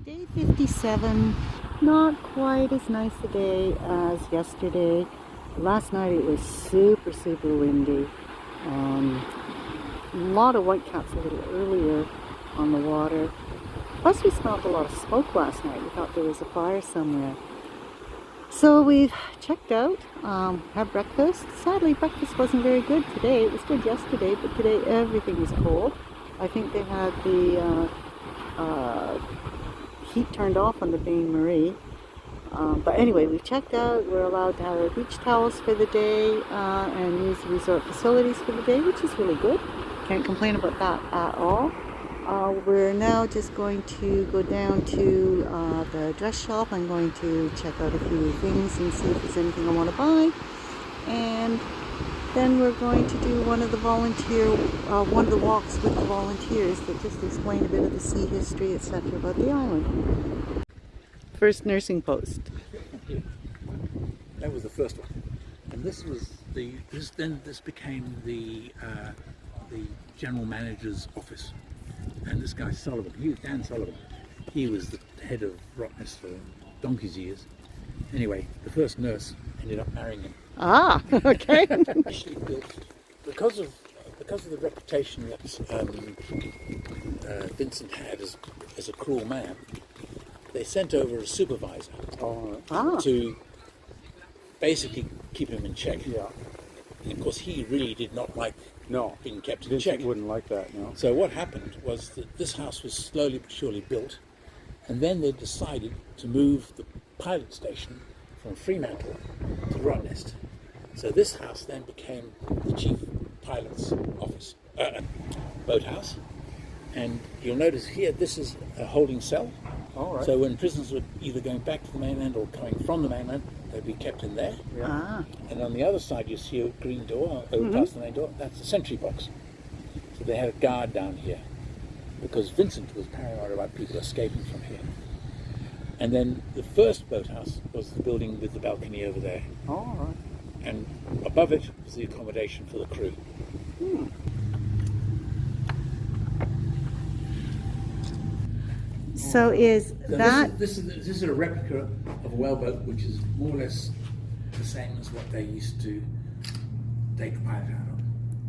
Day 57, not quite as nice a day as yesterday. Last night it was super windy. A lot of whitecaps a little earlier on the water. Plus we smelled a lot of smoke last night. We thought there was a fire somewhere. So we've checked out, had breakfast. Sadly breakfast wasn't very good today. It was good yesterday, but today everything was cold. I think they had the heat turned off on the Bain Marie. But anyway, we've checked out. We're allowed to have our beach towels for the day and use the resort facilities for the day, which is really good. Can't complain about that at all. We're now just going to go down to the dress shop. I'm going to check out a few things and see if there's anything I want to buy. And then we're going to do one of the walks with the volunteers that just explain a bit of the sea history, etc. about the island. First nursing post. That was the first one, and this became the general manager's office. And this guy Sullivan, Dan Sullivan, he was the head of Rottnest for donkey's years. Anyway, the first nurse ended up marrying him. Ah, okay. Actually built, because of the reputation that Vincent had as a cruel man, they sent over a supervisor to basically keep him in check. Yeah. And of course, he really did not like being kept in check. Wouldn't like that, no. So what happened was that this house was slowly but surely built, and then they decided to move the pilot station from Fremantle to Rottnest. So this house then became the chief pilot's office, boathouse. And you'll notice here, this is a holding cell. All right. So when prisoners were either going back to the mainland or coming from the mainland, they'd be kept in there. Yeah. Ah. And on the other side, you see a green door over past the main door. That's a sentry box. So they had a guard down here because Vincent was paranoid about people escaping from here. And then the first boathouse was the building with the balcony over there. All right. And above it was the accommodation for the crew. So This is a replica of a whaleboat, which is more or less the same as what they used to take the pilot out of.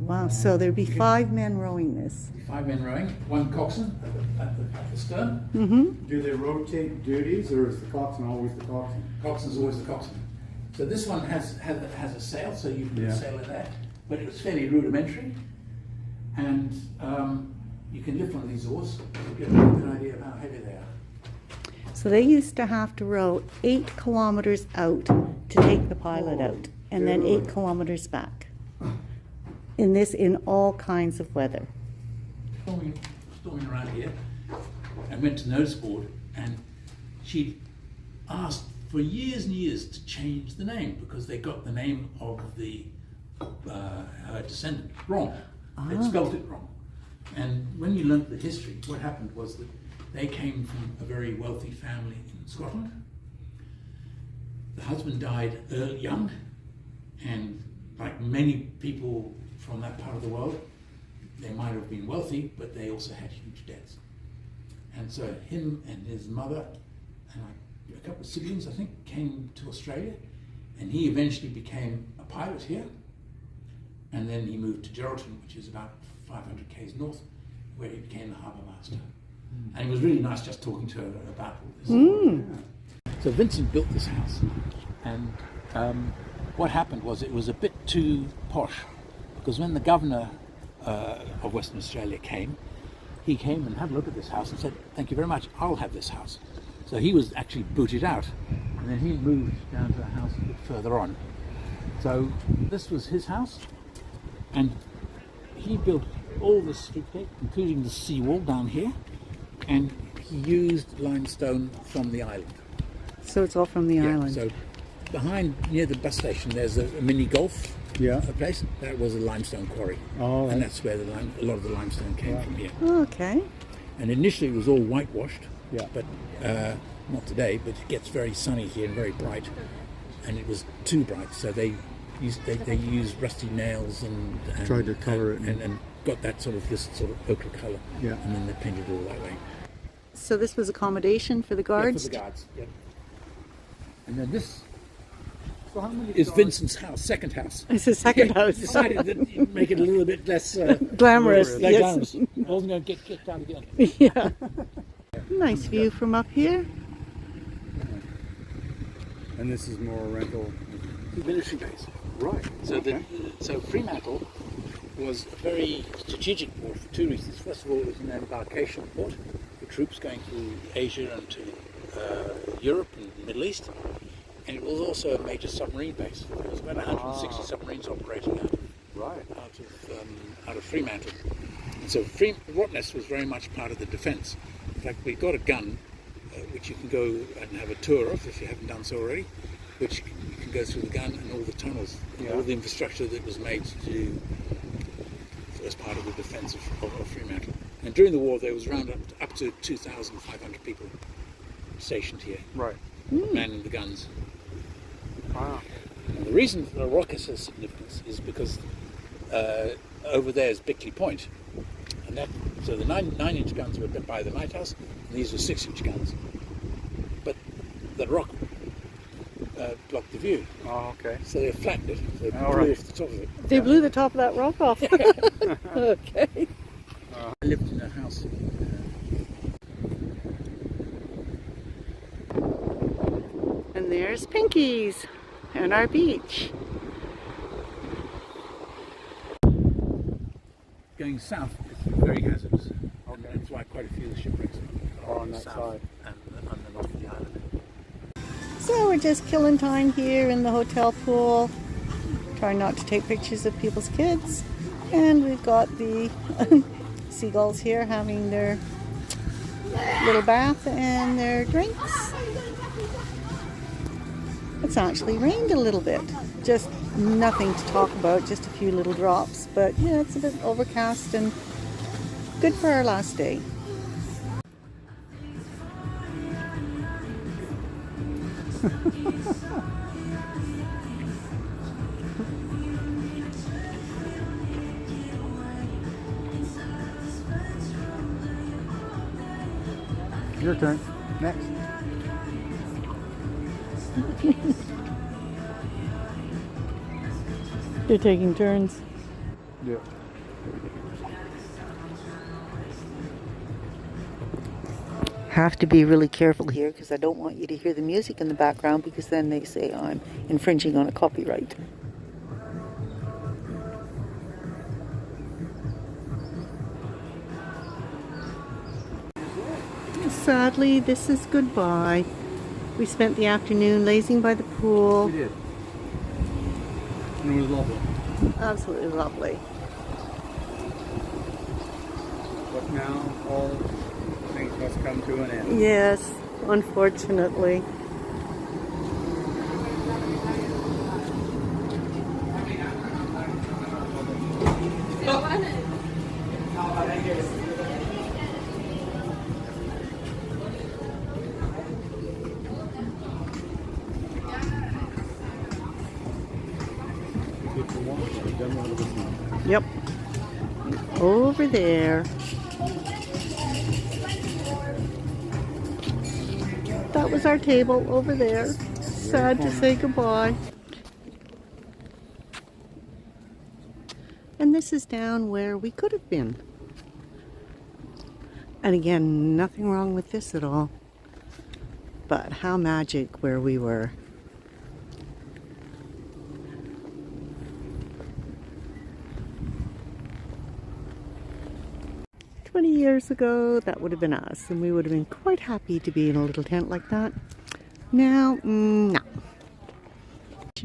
Wow, so there'd be 5 men rowing this. 5 men rowing, 1 coxswain at the stern. Mm-hmm. Do they rotate duties, or is the coxswain always the coxswain? Coxswain's always the coxswain. So this one has a sail, so you can sail in that, but it was fairly rudimentary, and you can lift one of these oars to get a good idea of how heavy they are. So they used to have to row 8 kilometers out to take the pilot out, and then 8 kilometers back. In all kinds of weather. Storming around here, and went to the notice board, and she asked for years and years to change the name because they got the name of her descendant wrong. They'd spelt it wrong. And when you learnt the history, what happened was that they came from a very wealthy family in Scotland. The husband died young, and like many people from that part of the world, they might have been wealthy, but they also had huge debts. And so him and his mother and a couple of siblings, I think, came to Australia, and he eventually became a pilot here. And then he moved to Geraldton, which is about 500 k's north, where he became the harbour master. And it was really nice just talking to her about all this. So Vincent built this house, and what happened was it was a bit too posh, because when the governor of Western Australia came, he came and had a look at this house and said, "Thank you very much, I'll have this house." So he was actually booted out, and then he moved down to a house a bit further on. So this was his house, and he built all the streetscape, including the seawall down here, and he used limestone from the island. So it's all from the island. So behind, near the bus station, there's a mini golf place. That was a limestone quarry. Oh, right. And that's where a lot of the limestone came from here. Okay. And initially it was all whitewashed, Yeah. but not today, but it gets very sunny here and very bright, and it was too bright, so they used rusty nails and Tried to cover it. and got that this sort of ochre colour, Yeah. and then they painted it all that way. So this was accommodation for the guards? Yeah, for the guards, yeah. And then this So how many is guards- Vincent's house, second house. It's his second house. Decided that you'd make it a little bit less Glamorous, less yes. glamorous. I wasn't going to get kicked out again. Yeah. Nice view from up here. And this is more rental. Military base. Right. So okay. so Fremantle was a very strategic port for two reasons. First of all, it was an embarkation port for troops going to Asia and to Europe and the Middle East. And it was also a major submarine base. There was about 160 submarines operating out of Fremantle. And so Rottnest was very much part of the defence. In fact, we got a gun, which you can go and have a tour of if you haven't done so already, which you can go through the gun and all the tunnels, all the infrastructure that was made to do as part of the defence of Fremantle. And during the war, there was around up to 2,500 people stationed here, Right. manning the guns. Wow. And the reason the rocket has significance is because over there is Bickley Point, and so the 9-inch guns were by the lighthouse, and these were 6-inch guns. But the rock blocked the view, Oh, okay. so they flattened it. So they blew All right. off the top of it. They blew the top of that rock off. Okay. I lived in a house. And there's Pinky's and our beach. Going south is very hazardous. Okay. And that's why quite a few of the shipwrecks are On that south side. and on the north of the island. So we're just killing time here in the hotel pool. Trying not to take pictures of people's kids. And we've got the seagulls here having their little bath and their drinks. It's actually rained a little bit. Just nothing to talk about, just a few little drops. But yeah, it's a bit overcast and good for our last day. Your turn. Next. They're taking turns. Yeah. Have to be really careful here because I don't want you to hear the music in the background because then they say I'm infringing on a copyright. Sadly, this is goodbye. We spent the afternoon lazing by the pool. We did. And it was lovely. Absolutely lovely. But now all things must come to an end. Yes, unfortunately. Yep. Over there. That was our table over there. Sad to say goodbye. And this is down where we could have been. And again, nothing wrong with this at all. But how magic where we were. Years ago, that would have been us, and we would have been quite happy to be in a little tent like that. Now, no.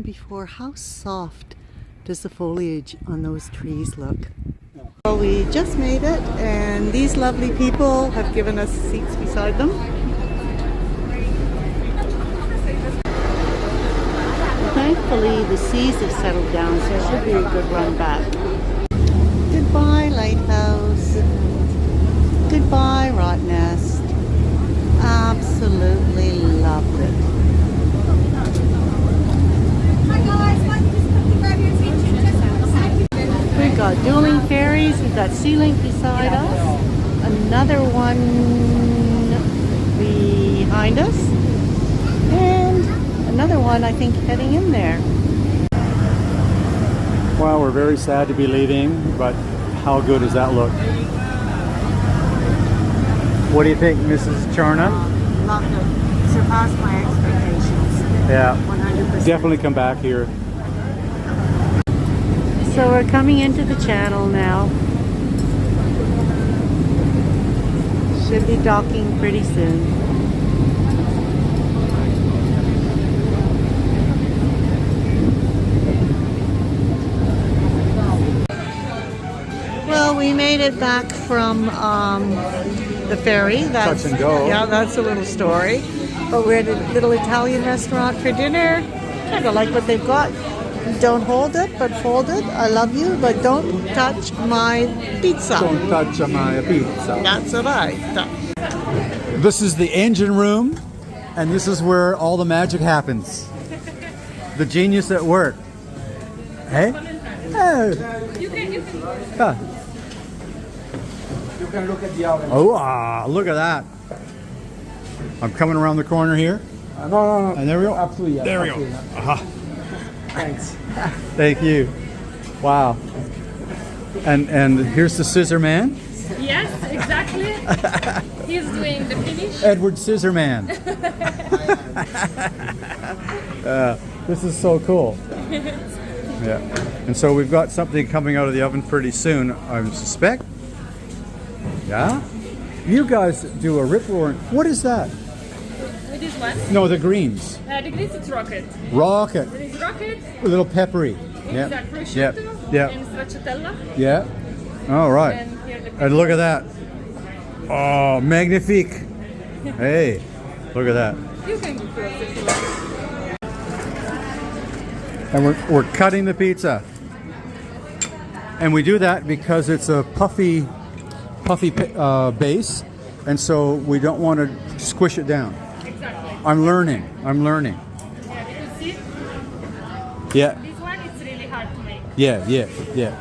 Before, how soft does the foliage on those trees look? Well, we just made it, and these lovely people have given us seats beside them. Thankfully, the seas have settled down, so it should be a good run back. Goodbye, lighthouse. Goodbye, Rottnest. Absolutely loved it. Hi guys, why don't you just quickly grab your attention just for a second? We've got dueling ferries. We've got Sea Link beside us. Another one behind us. And another one, I think, heading in there. Well, we're very sad to be leaving, but how good does that look? What do you think, Mrs. Charna? Loved it. Surpassed my expectations. Yeah, 100%. definitely come back here. So we're coming into the channel now. Should be docking pretty soon. Well, we made it back from the ferry. That's, Touch and go. Yeah, that's a little story. But we're at a little Italian restaurant for dinner. Kind of like what they've got. Don't hold it, but fold it. I love you, but don't touch my pizza. Don't touch my pizza. That's what I thought. This is the engine room, and this is where all the magic happens. The genius at work. Hey? Hey. You can. Huh. You can look at the Aurevoir. Oh, look at that. I'm coming around the corner here. No. And there we go. Absolutely. Yeah, There we go. absolutely, yeah. Aha. Thanks. Thank you. Wow. And here's the scissor man. Yes, exactly. He's doing the finish. Edward Scissorman. This is so cool. Yeah. And so we've got something coming out of the oven pretty soon, I suspect. Yeah? You guys do a rip roaring. What is that? With this one, No, the greens. the grease it's rocket. Rocket. It is rocket. A little peppery. Yeah. It's a prosciutto Yeah. and stracciatella. Yeah. All right. And here the And look at that. Oh, magnifique. Hey, look at that. you can go close if you like. And we're cutting the pizza. And we do that because it's a puffy base, and so we don't want to squish it down. Exactly. I'm learning. Yeah, because see, Yeah, this one it's really hard to make. yeah.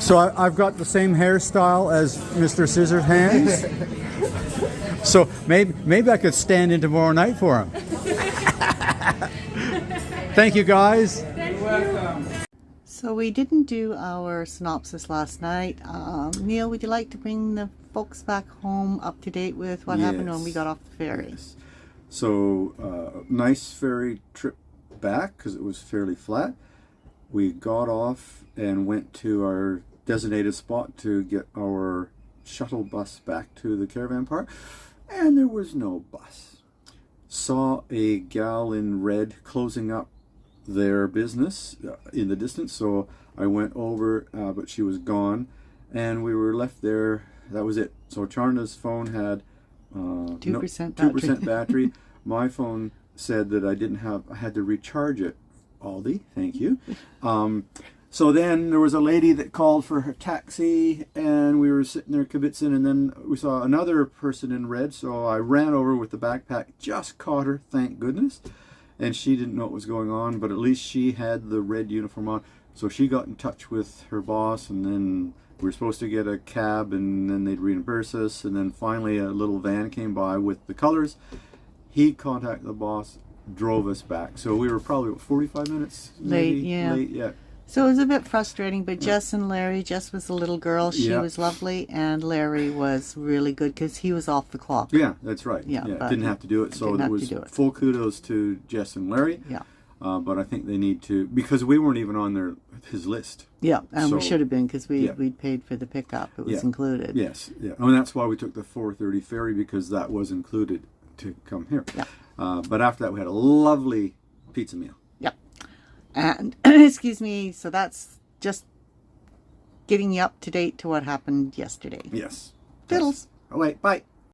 So I've got the same hairstyle as Mr. Scissors Hands. So maybe I could stand in tomorrow night for him. Thank you, guys. So we didn't do our synopsis last night. Neil, would you like to bring the folks back home up to date with what happened when we got off the ferry? Yes. So, nice ferry trip back because it was fairly flat. We got off and went to our designated spot to get our shuttle bus back to the caravan park, and there was no bus. Saw a gal in red closing up their business in the distance, so I went over, but she was gone, and we were left there. That was it. So Charna's phone had 2% 2% battery. My phone said that I had to recharge it. Aldi, thank you. So then there was a lady that called for her taxi, and we were sitting there kibitzing, and then we saw another person in red, so I ran over with the backpack, just caught her, thank goodness. And she didn't know what was going on, but at least she had the red uniform on. So she got in touch with her boss, and then we were supposed to get a cab, and then they'd reimburse us. And then finally a little van came by with the colors. He contacted the boss, drove us back. So we were probably 45 minutes Late, maybe? yeah. Late, yeah. So it was a bit frustrating, but Jess and Larry, Jess was a little girl, she Yeah. was lovely, and Larry was really good because he was off the clock. Yeah, that's right. Yeah, but didn't have to do it. So didn't there have to was do it. full kudos to Jess and Larry. Yeah. But I think they need to, because we weren't even on his list. Yeah, and we So- should have been because Yeah. we'd paid for the pickup. It was Yeah. included. Yes, yeah. And that's why we took the 4:30 ferry, because that was included to come here. Yeah. But after that, we had a lovely pizza meal. Yep. And, excuse me, so that's just getting you up to date to what happened yesterday. Yes. Fiddles. Oh, wait, bye.